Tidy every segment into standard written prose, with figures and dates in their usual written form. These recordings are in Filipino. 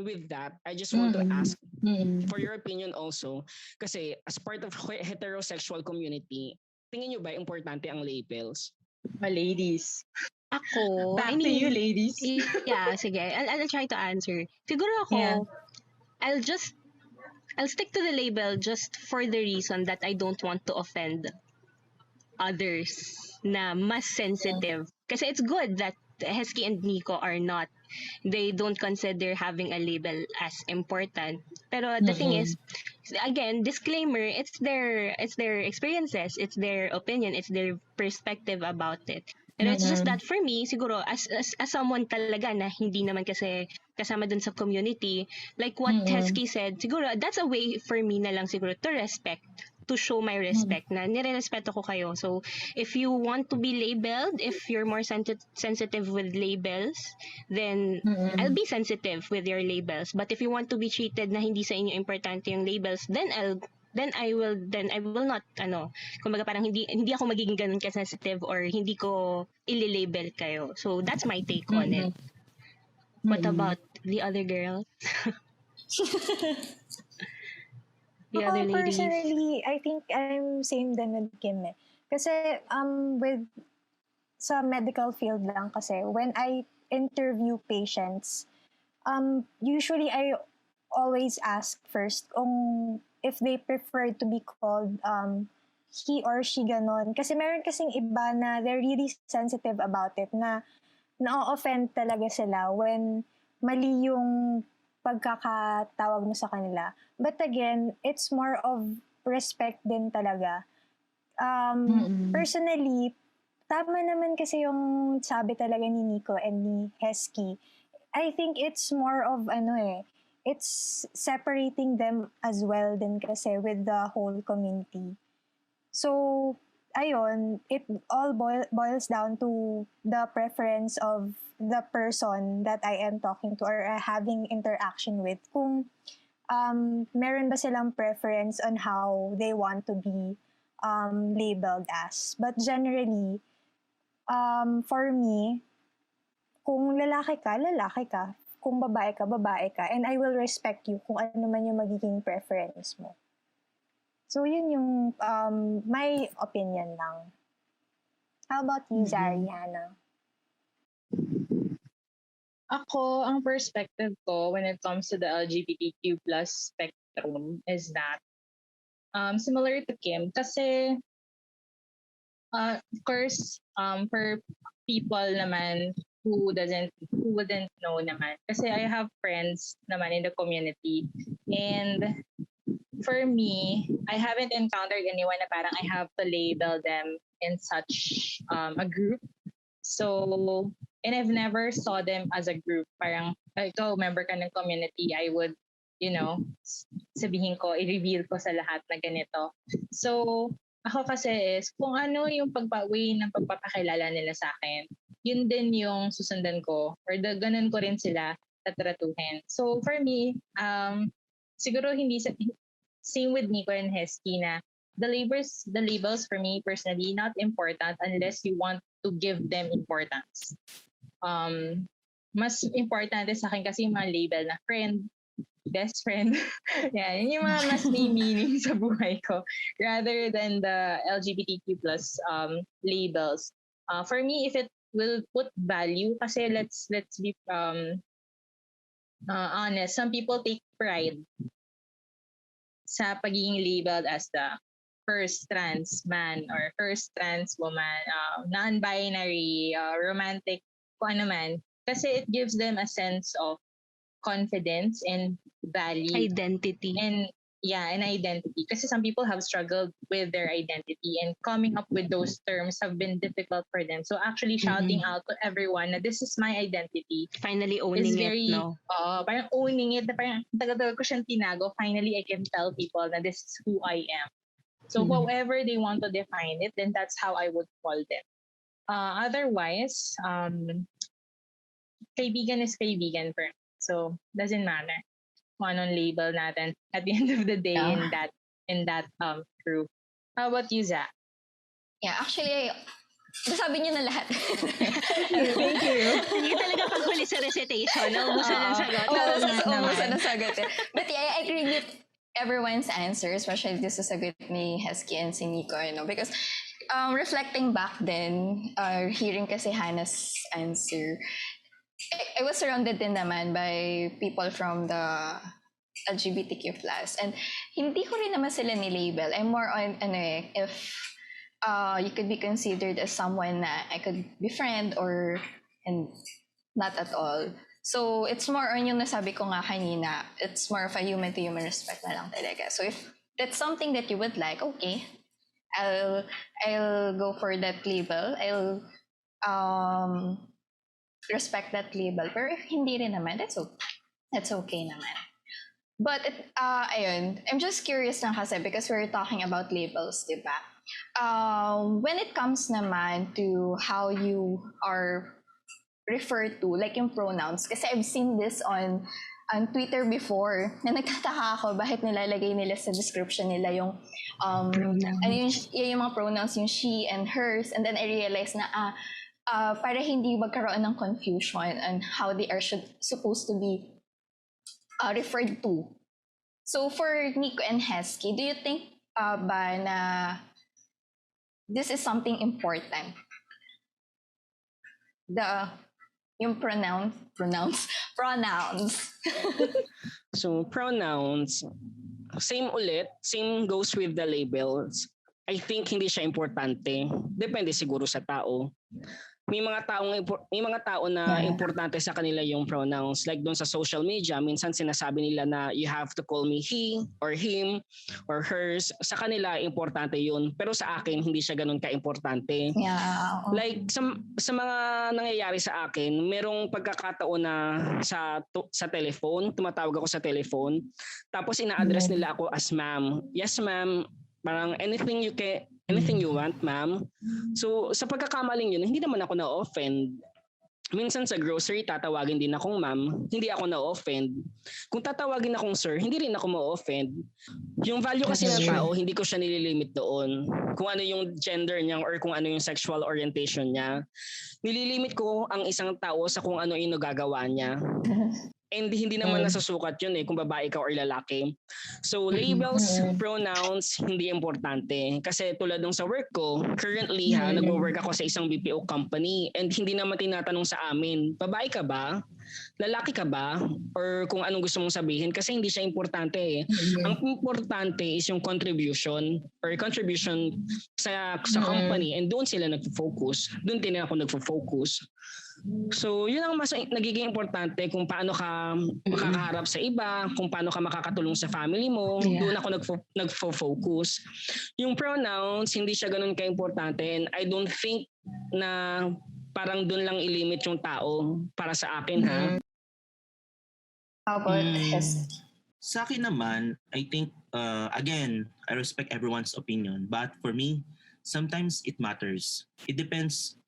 with that, I just want to ask for your opinion also. Kasi as part of heterosexual community, tingin nyo ba importante ang labels? Ladies. Ako, Back to you, ladies. Yeah, sige. I'll try to answer. Siguro ako, I'll stick to the label just for the reason that I don't want to offend others na mas sensitive. Kasi it's good that Hesky and Nico are not. They don't consider having a label as important. Pero the thing is, again, disclaimer, it's their experiences, it's their opinion, it's their perspective about it. Pero it's just that for me, siguro, as someone talaga na hindi naman kasi kasama dun sa community, like what Hesky said, siguro, that's a way for me na lang siguro to respect, to show my respect, na nire-respeto ko kayo. So, if you want to be labeled, if you're more sensitive with labels, then I'll be sensitive with your labels. But if you want to be treated na hindi sa inyo importante yung labels, then I will not kumbaga parang hindi ako magiging ganun ka-sensitive or hindi ko ililabel kayo. So that's my take on it. What about the other girls? The other ladies? Personally, I think I'm same din with Kim eh. Kasi sa medical field lang kasi when I interview patients, usually I always ask first kung if they prefer to be called he or she ganon. Kasi meron kasing iba na they're really sensitive about it na na-offend talaga sila when mali yung pagkakatawag mo sa kanila. But again, it's more of respect din talaga. Personally, tama naman kasi yung sabi talaga ni Nico and ni Hesky. I think it's more of it's separating them as well din kasi with the whole community. So, ayun, it all boils down to the preference of the person that I am talking to or having interaction with. Kung meron ba silang preference on how they want to be labeled as. But generally, for me, kung lalaki ka. Kung babae ka. And I will respect you kung ano man yung magiging preference mo. So, yun yung my opinion lang. How about you, Zariana? Ako, ang perspective ko when it comes to the LGBTQ plus spectrum is that similar to Kim. Kasi, of course, for people naman who wouldn't know naman. Kasi I have friends naman in the community. And for me, I haven't encountered anyone na parang I have to label them in such a group. So, and I've never saw them as a group. Parang, ikaw, member ka ng community, I would, sabihin ko, i-reveal ko sa lahat na ganito. So, ako kasi is, kung ano yung way ng pagpapakilala nila sa akin, yun din yung susundan ko, or ganun ko rin sila tatratuhin. So, for me, siguro same with Nico and Hesky na the labels for me personally not important unless you want to give them importance. Mas importante sa akin kasi yung mga label na friend, best friend. Yeah, yun yung mga mas may meaning sa buhay ko rather than the LGBTQ plus labels. For me, if it will put value, kasi let's be honest, some people take pride sa pagiging labeled as the first trans man or first trans woman, non-binary, romantic, kung ano man. Kasi it gives them a sense of confidence and value. Identity. And an identity. Kasi some people have struggled with their identity and coming up with those terms have been difficult for them. So actually shouting out to everyone na this is my identity. Finally owning it, no? Parang owning it, parang tagal-tagal ko siyang tinago. Finally, I can tell people na this is who I am. So however they want to define it, then that's how I would call them. Otherwise, kaibigan is kaibigan for me. So, doesn't matter kung anong label natin at the end of the day in that group. How about you, Zach? Yeah, actually, Sabi niyo na lahat. Thank you. Hindi talaga paghuli sa recitation. Naubusan ng sagot. Umusan ng sagot. But yeah, I agree with everyone's answer, especially this is a good ni Hesky and si Nico, because reflecting back then, hearing kasi Hannah's answer, I was surrounded din naman by people from the LGBTQ+. And hindi ko rin naman sila ni-label. I'm more on, if you could be considered as someone na I could befriend and not at all. So, it's more on yung nasabi ko nga kanina, it's more of a human-to-human respect na lang talaga. So, if that's something that you would like, okay, I'll go for that label. I'll respect that label. Pero if hindi rin naman, that's okay naman. But, ayun, I'm just curious lang kasi because we're talking about labels, diba? When it comes naman to how you are referred to, like yung pronouns, kasi I've seen this on Twitter before, na nagtataka ako bakit nilalagay nila sa description nila yung yung mga pronouns, yung she and hers, and then I realized na para hindi magkaroon ng confusion on how they are supposed to be referred to. So for Nico and Hesky, do you think ba na this is something important? Yung pronouns. So pronouns, same goes with the labels. I think hindi siya importante. Depende siguro sa tao. May mga tao na importante sa kanila yung pronouns. Like doon sa social media, minsan sinasabi nila na you have to call me he or him or hers. Sa kanila importante yun. Pero sa akin hindi siya ganun ka-importante. Yeah. Like sa mga nangyayari sa akin, merong pagkakataon na sa telephone, tumatawag ako sa telephone. Tapos ina-address nila ako as ma'am. Yes ma'am. Parang anything you want, ma'am. So, sa pagkakamaling yun, hindi naman ako na-offend. Minsan sa grocery, tatawagin din akong ma'am, hindi ako na-offend. Kung tatawagin akong sir, hindi rin ako ma-offend. Yung value kasi ng tao, hindi ko siya nililimit doon. Kung ano yung gender niya or kung ano yung sexual orientation niya. Nililimit ko ang isang tao sa kung ano yung nagagawa niya. And hindi naman nasusukat yun kung babae ka or lalaki. So labels, pronouns, hindi importante. Kasi tulad ng sa work ko, currently nagwo-work ako sa isang BPO company and hindi naman tinatanong sa amin, babae ka ba? Lalaki ka ba? Or kung anong gusto mong sabihin kasi hindi siya importante. Ang importante is yung contribution sa company and doon sila nagfo-focus. Doon din ako nagfo-focus. So, yun ang mas nagiging importante kung paano ka makakaharap sa iba, kung paano ka makakatulong sa family mo. Yeah. Doon ako nagfo-focus. Yung pronouns, hindi siya ganun ka-importante and I don't think na parang doon lang ilimit yung tao para sa akin, ha? How about sa akin naman, I think, again, I respect everyone's opinion. But for me, sometimes it matters. It depends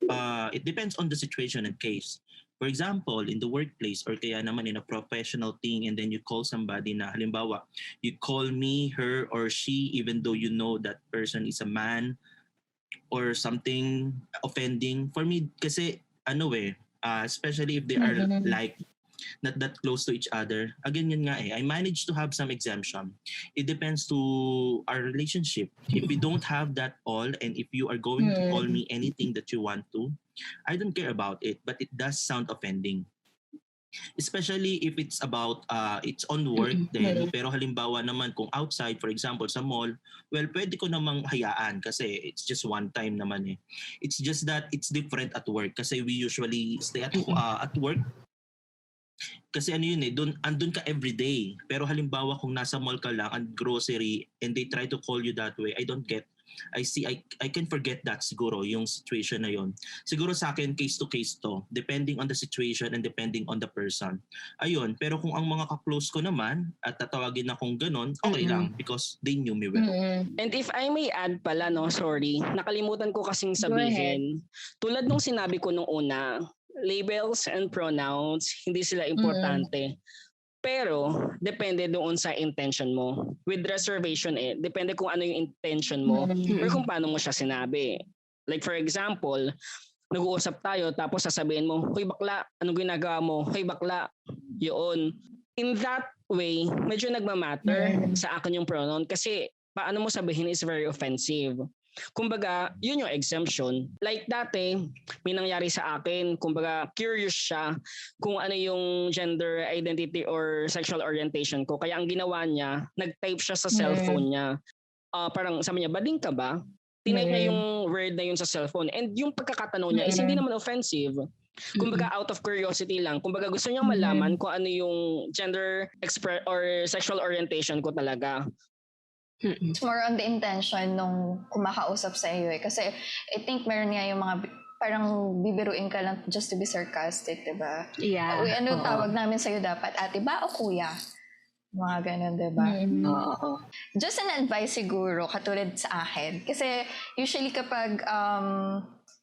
on the situation and case. For example, in the workplace or kaya naman in a professional thing and then you call somebody na halimbawa, you call me, her, or she even though you know that person is a man or something offending. For me, kasi especially if they are like not that close to each other. Again, yun nga I managed to have some exemption. It depends to our relationship. If we don't have that all and if you are going to call me anything that you want to, I don't care about it, but it does sound offending. Especially if it's about it's on work then, pero halimbawa naman kung outside, for example sa mall, well pwede ko namang hayaan kasi it's just one time naman It's just that it's different at work kasi we usually stay at work. Kasi andun ka everyday. Pero halimbawa kung nasa mall ka lang and grocery and they try to call you that way, I can forget that siguro, yung situation na yun. Siguro sa akin, case to case to, depending on the situation and depending on the person. Ayun, pero kung ang mga ka-close ko naman at tatawagin akong ganun, okay lang because they knew me well. And if I may add pala, sorry, nakalimutan ko kasing sabihin. Tulad nung sinabi ko nung una, labels and pronouns, hindi sila importante. Pero, depende doon sa intention mo. With reservation depende kung ano yung intention mo or kung paano mo siya sinabi. Like for example, nag-uusap tayo tapos sasabihin mo, "Hoy bakla, anong ginagawa mo? Hoy bakla." Yun. In that way, medyo nagmamatter sa akin yung pronoun kasi paano mo sabihin is very offensive. Kumbaga, yun yung exemption. Like dati, may nangyari sa akin, kumbaga curious siya kung ano yung gender identity or sexual orientation ko. Kaya ang ginawa niya, nag-type siya sa cellphone niya. Parang sabi niya, bading ka ba? Tinype niya yung word na yun sa cellphone. And yung pagkakatanong niya is hindi naman offensive. Kumbaga out of curiosity lang. Kumbaga gusto niyang malaman kung ano yung gender or sexual orientation ko talaga. It's more on the intention nung kumakausap sa iyo eh. Kasi I think meron nga yung mga parang bibiruin ka lang just to be sarcastic, diba? Yeah. Uy, ano tawag namin sa'yo dapat? Ate ba o kuya? Mga ganun, diba? Oo. Just an advice siguro, katulad sa akin. Kasi usually kapag,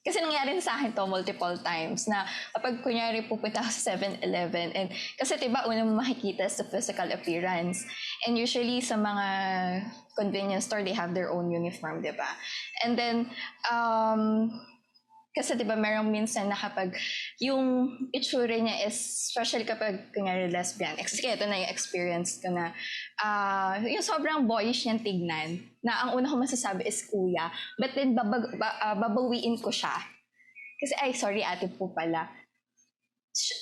kasi nangyari na sa akin to multiple times na kapag kunyari pupunta ako sa 7-Eleven and kasi diba una mo makikita sa physical appearance and usually sa mga convenience store they have their own uniform, diba? And then, kasi diba merong minsan na kapag yung itsura niya is, especially kapag kunyari lesbian, kasi ito na yung experience ko na yung sobrang boyish niyang tignan, na ang una ko masasabi is kuya, but then babawiin ko siya. Kasi ay, sorry ate po pala.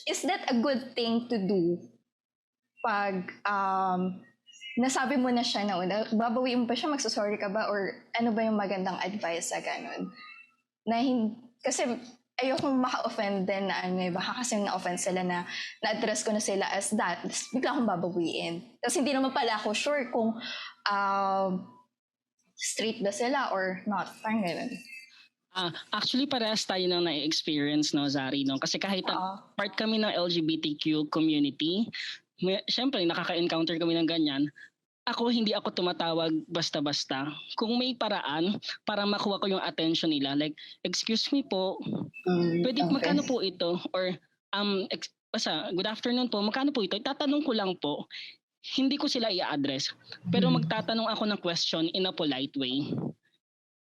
Is that a good thing to do pag nasabi mo na siya na una, babawiin mo pa siya, magsasorry ka ba? Or ano ba yung magandang advice sa ganun? Na kasi ayokong maka-offend din na ano, baka kasi na-offend sila na na-address ko na sila as that, bigla akong babawiin. Tapos hindi naman pala ako sure kung straight ba sila or not. Parang ganun. Actually, parehas tayo nang na-experience, no, Zari, no? Kasi kahit part kami ng LGBTQ community, syempre, nakaka-encounter kami ng ganyan. Hindi ako tumatawag basta-basta. Kung may paraan para makuha ko yung attention nila, like, excuse me po, pwede magkano po ito? Or, good afternoon po, magkano po ito? Tatanong ko lang po. Hindi ko sila i-address. Pero magtatanong ako ng question in a polite way.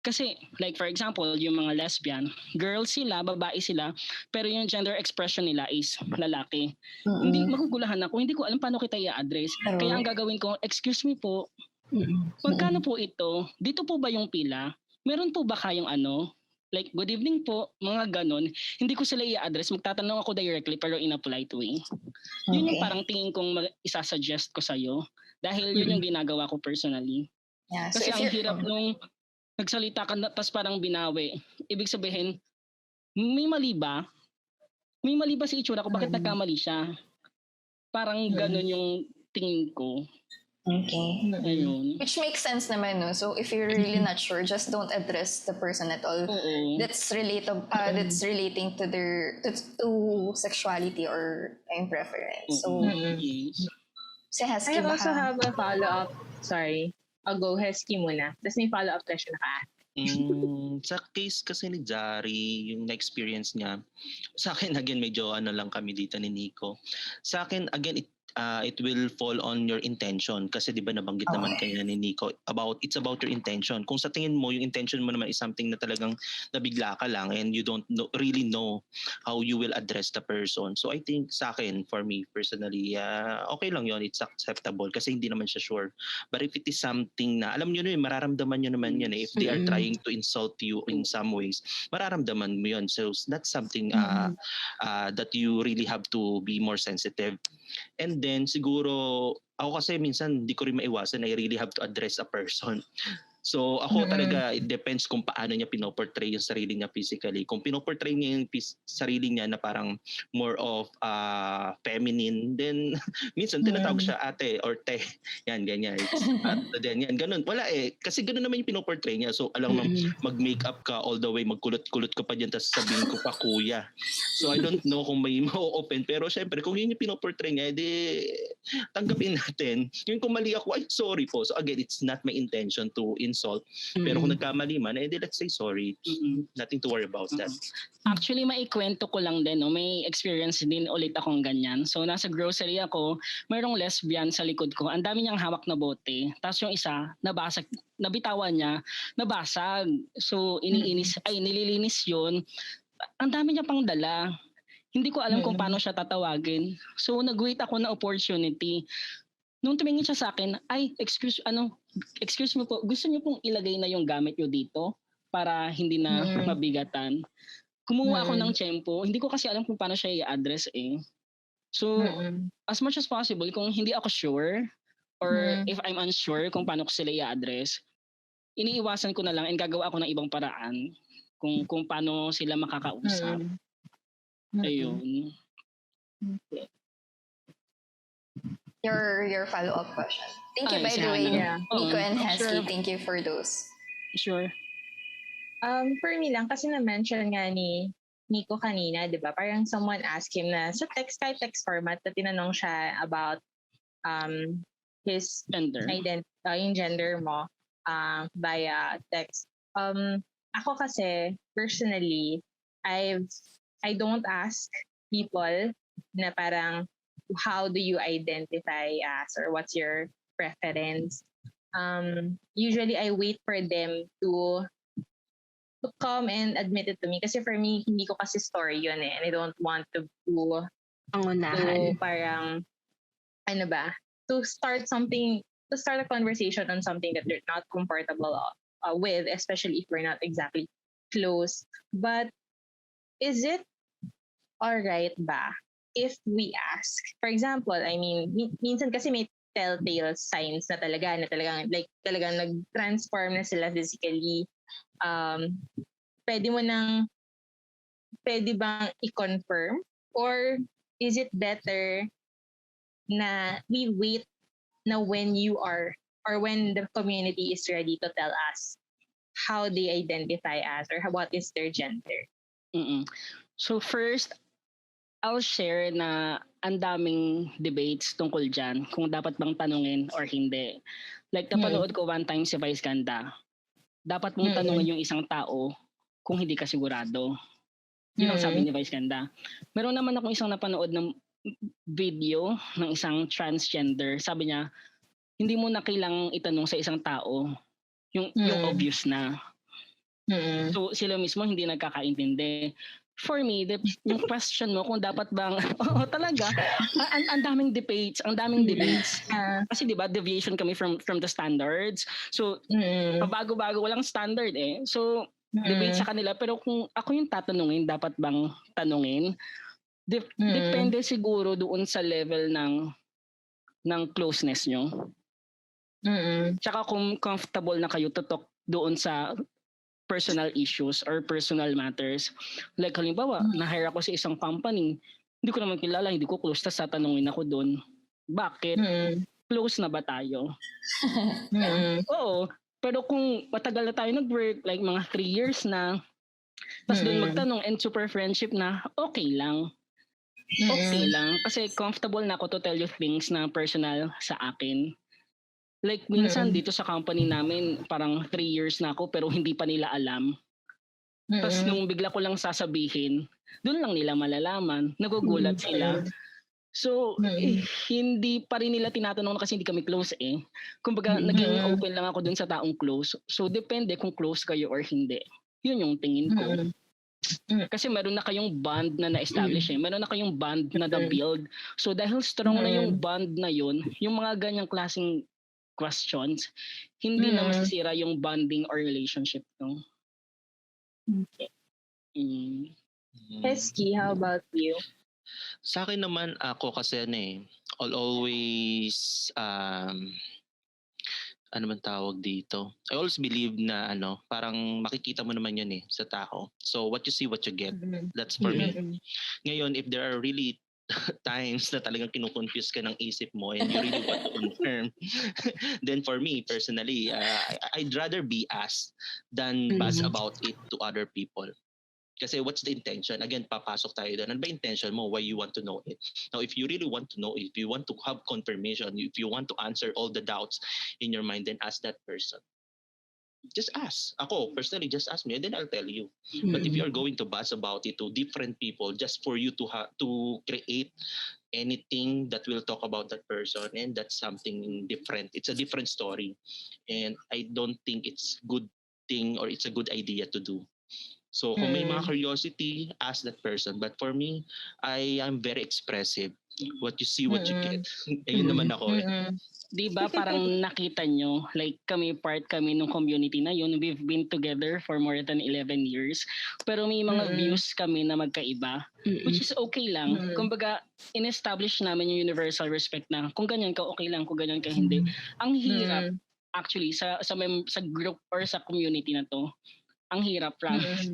Kasi, like for example, yung mga lesbian, girls sila, babae sila, pero yung gender expression nila is lalaki. Hindi, magugulahan ako, hindi ko alam paano kita i-address. Kaya ang gagawin ko, excuse me po, magkano po ito? Dito po ba yung pila? Meron po ba kayong like, good evening po, mga ganon. Hindi ko sila i-address, magtatanong ako directly pero in a polite way. Yun yung parang tingin kong isasuggest ko sa'yo. Dahil yun yung ginagawa ko personally. Yeah, so kasi ang hirap nung nagsalita ka na tapos parang binawi. Ibig sabihin, may mali ba? May mali ba si itsura ko? Bakit nagkamali siya? Parang ganun yung tingin ko. Okay. Ayun. Which makes sense naman, no? So if you're really not sure, just don't address the person at all. That's relating to their to sexuality or preference. So si Husky, I also have a follow-up. Sorry. I'll go Husky muna. Tapos may follow-up question na ka. Sa case kasi ni Jari, yung na-experience niya, sa akin, again, medyo lang kami dito ni Nico. Sa akin, again, it will fall on your intention kasi 'di ba nabanggit naman kanya ni Nico it's about your intention. Kung sa tingin mo yung intention mo naman is something na talagang nabigla ka lang and you don't really know how you will address the person. So I think sa akin, for me personally, okay lang yon, it's acceptable kasi hindi naman siya sure. But if it is something na alam niyo mararamdaman niyo naman yun if they are trying to insult you in some ways, mararamdaman mo yun. So that's something that you really have to be more sensitive. And then siguro ako kasi minsan hindi ko rin maiwasan, I really have to address a person. So ako talaga, it depends kung paano niya pinoportray yung sarili niya physically. Kung pinoportray niya yung sarili niya na parang more of feminine, then minsan tinatawag siya ate or te. Yan, ganyan. Then yan, ganun. Wala kasi ganun naman yung pinoportray niya. So alam mo, mag-makeup ka all the way, magkulot-kulot ka pa dyan, tapos sabihin ko pa kuya. So I don't know kung may ma-open, pero syempre kung yun yung pinoportray niya, edi tanggapin natin. Yung kung mali ako, ay sorry po. So again, it's not my intention to insult. Pero kung Mm. nagkamali man, let's say sorry. Mm. Nothing to worry about that. Actually, maikwento ko lang din, no? May experience din ulit akong ganyan. So, nasa grocery ako, mayroong lesbian sa likod ko. Ang dami niyang hawak na bote. Tapos yung isa, nabasag, nabitawan niya, nabasag. So, nililinis yun. Ang dami niya pang dala. Hindi ko alam kung paano siya tatawagin. So, nag-wait ako na opportunity. Nung tumingin siya sa akin, excuse me po, gusto niyo pong ilagay na yung gamit niyo dito para hindi na mabigatan. Kumuha ako ng tiyempo. Hindi ko kasi alam kung paano siya i-address eh. So, as much as possible, kung hindi ako sure or if I'm unsure kung paano ko sila i-address, iniiwasan ko na lang and gagawa ako ng ibang paraan kung paano sila makakausap. Ayun. Okay. Your follow-up question. Thank you, by si the way, Hannah. Nico and Sure. Hesky. Thank you for those. Sure. For me lang, kasi na-mention nga ni Nico kanina, di ba? Parang someone asked him na sa text format na tinanong siya about his Gender. yung gender mo via text. Ako kasi, personally, I don't ask people na parang how do you identify as or what's your preference. Usually, I wait for them to come and admit it to me. Kasi for me, hindi ko kasi story yun eh. And I don't want to Pangunahan. parang, to start a conversation on something that they're not comfortable with, especially if we're not exactly close. But is it alright ba if we ask? For example, minsan kasi may telltale signs na talagang nag-transform na sila physically. Pwede bang i-confirm? Or is it better na we wait na when you are or when the community is ready to tell us how they identify as or what is their gender? So first, I'll share na ang daming debates tungkol dyan kung dapat bang tanungin or hindi. Like napanood ko one time si Vice Ganda. Dapat mong tanungin yung isang tao kung hindi ka sigurado. Yun ang sabi ni Vice Ganda. Meron naman akong isang napanood ng video ng isang transgender. Sabi niya, hindi mo na kailangang itanong sa isang tao yung obvious na. So sila mismo hindi nagkakaintindi. For me, yung question mo kung dapat bang, talaga, ang daming debates. Kasi di ba deviation kami from the standards. So, pabago-bago walang standard eh. So, debate sa kanila. Pero kung ako yung tatanungin, dapat bang tanungin? Depende siguro doon sa level ng closeness nyo. Tsaka kung comfortable na kayo to talk doon sa personal issues or personal matters. Like halimbawa, na-hire ako sa isang company, hindi ko naman kilala, hindi ko close, tas tatanungin ako doon, bakit? Close na ba tayo? Oo. Pero kung matagal na tayo nag-work, like mga 3 years na, tas doon magtanong and super friendship na, okay lang. Okay lang. Kasi comfortable na ako to tell you things na personal sa akin. Like minsan dito sa company namin, parang 3 years na ako pero hindi pa nila alam. Tapos nung bigla ko lang sasabihin, doon lang nila malalaman. Nagugulat sila. So, hindi pa rin nila tinatanong kasi hindi kami close eh. Kumbaga, naging open lang ako dun sa taong close. So, depende kung close kayo or hindi. Yun yung tingin ko. Kasi meron na kayong bond na na-establish eh. Meron na kayong bond na na-build. So, dahil strong na yung bond na yun, yung mga ganyang klaseng questions, hindi na masisira yung bonding or relationship no? Okay. Hesky, how about you? Sa akin naman, ako kasi I'll always ano man tawag dito? I always believe na parang makikita mo naman yun sa tao. So what you see, what you get. That's for me. Ngayon, if there are really times na talagang kinukonfuse ka ng isip mo and you really want to confirm, then for me, personally, I'd rather be asked than buzz about it to other people. Kasi what's the intention? Again, papasok tayo doon. Ano ba intention mo? Why you want to know it? Now, if you really want to know, if you want to have confirmation, if you want to answer all the doubts in your mind, then ask that person. just ask. Ako, personally, just ask me and then I'll tell you. But if you are going to buzz about it to different people just for you to create anything that will talk about that person, and that's something different. It's a different story. And I don't think it's good thing or it's a good idea to do. So kung may mga curiosity, ask that person. But for me, I am very expressive. What you see, what you get. Ayun naman ako. Di ba parang nakita nyo, like part kami ng community na yun, we've been together for more than 11 years, pero may mga views kami na magkaiba, which is okay lang. Kumbaga, in-establish namin yung universal respect na kung ganyan ka, okay lang, kung ganyan ka, hindi. Ang hirap, actually, sa group or sa community na to, ang hirap, promise.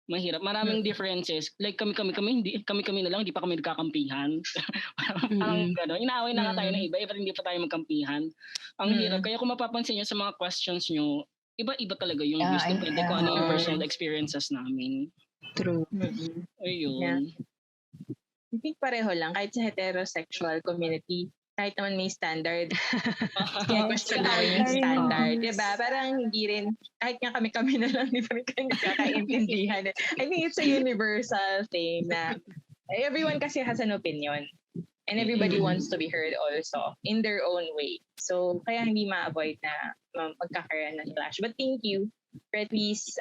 Mahirap. Maraming differences. Like kami na lang, hindi pa kami nagkakampihan. Parang gano'n. Inaaway na nga tayo ng iba, but hindi pa tayo magkampihan. Ang hirap. Kaya kung mapapansin nyo sa mga questions nyo, iba-iba talaga yung views. Depende kung ano yung personal experiences namin. True. Ayun. Yeah. I think pareho lang. Kahit sa heterosexual community, kahit naman may standard. Question namin yung standard. Diba? Parang hindi rin, kahit nga kami na lang, di pa rin kami kakaintindihan. I think it's a universal thing na everyone kasi has an opinion. And everybody wants to be heard also in their own way. So, kaya hindi ma-avoid na magkakaroon ng clash. But thank you for at least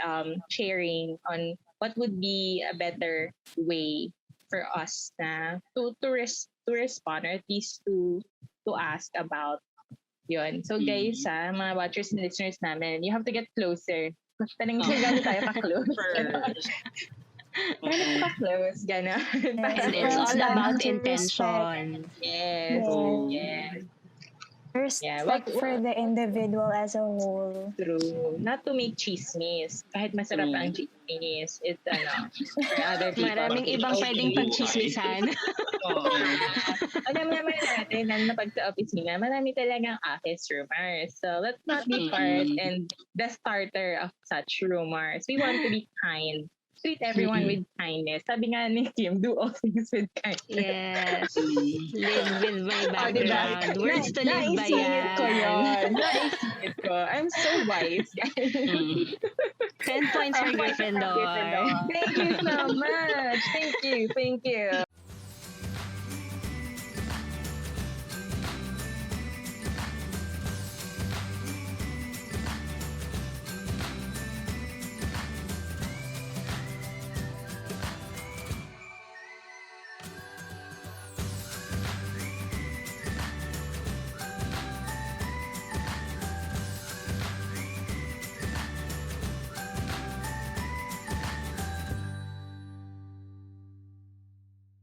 sharing on what would be a better way for us na to respond or at least to ask about yun. So guys, mga watchers and listeners namin, you have to get closer. Tanong gano'n tayo ka-close. Gano'n ka-close, gano'n. And it's all about intention. Yes. Respect for the individual as a whole. True. Not to make chismis. Kahit masarap ang chismis, it's for other people. Maraming ibang pwedeng pagchismisan. Alam naman natin na pag sa opisina, marami talagang office rumors. So let's not be part and the starter of such rumors. We want to be kind. Treat everyone with kindness. Sabi nga ni Kim, do all things with kindness. Yes. Live with my background. Words to live by Naisingit ko yan. yun. Naisingit ko. I'm so wise, guys. 10 points for Gryffindor. Thank you so much. Thank you.